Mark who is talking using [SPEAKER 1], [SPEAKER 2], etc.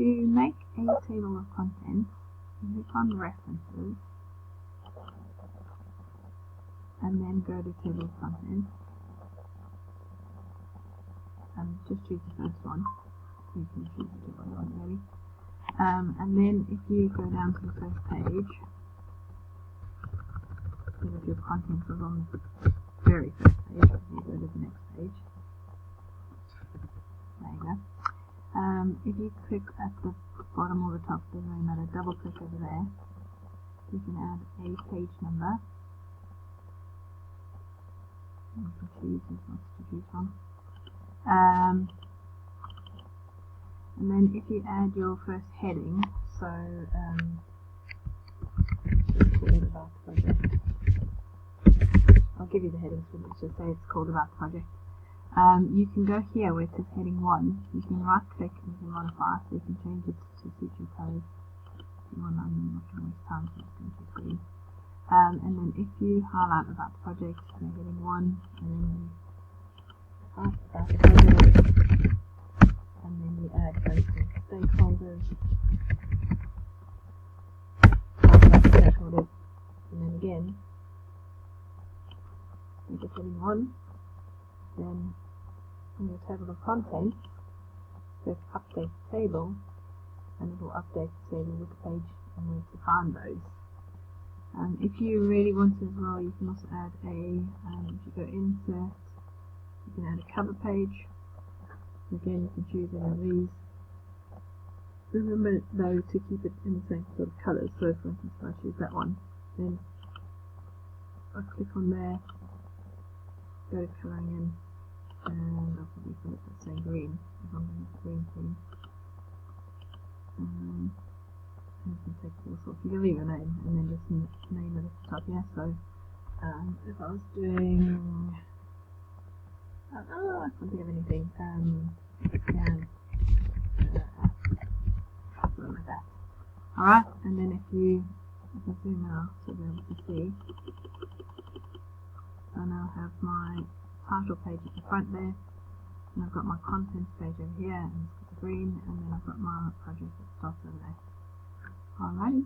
[SPEAKER 1] To make a table of contents, you click on References and then go to Table of Contents and just choose the first one. You can choose whichever one you want really. And then if you go down to the first page, so if your content was on the very first page, you go to the next page. There you go. If you click at the bottom or the top, doesn't really matter, double click over there, you can add a page number. You can choose lots to choose from. And then if you add your first heading, so call it about the project. I'll give you the headings, but let's just say it's called about the project. You can go here where it says heading 1. You can right click and you can modify, so you can change it to suit your code. If you want, I'm not going to waste time, so I'm just going to choose green. And then if you highlight about the project, so heading 1, and then you write about the project, and then you add basic stakeholders, and then again, make it heading 1. Then in your table of contents, click Update Table, and it will update the table with the page and where to find those. If you really want to as well, you can also add if you go Insert, you can add a cover page. Again, you can choose any of these. Remember though to keep it in the same sort of colours, so for instance if I choose that one, then I click on there, go to colouring in, and I'll probably put it the same green if I'm going to green theme. And you can take all sorts. You can leave your name and then just name it at the top. Yeah. So if I was doing, I can't think of anything. Something like that. All right. And then if I zoom out, so we'll be able to see. I now have my title page at the front there, and I've got my contents page over here, and it's got the green, and then I've got my project at the top over there. Alrighty.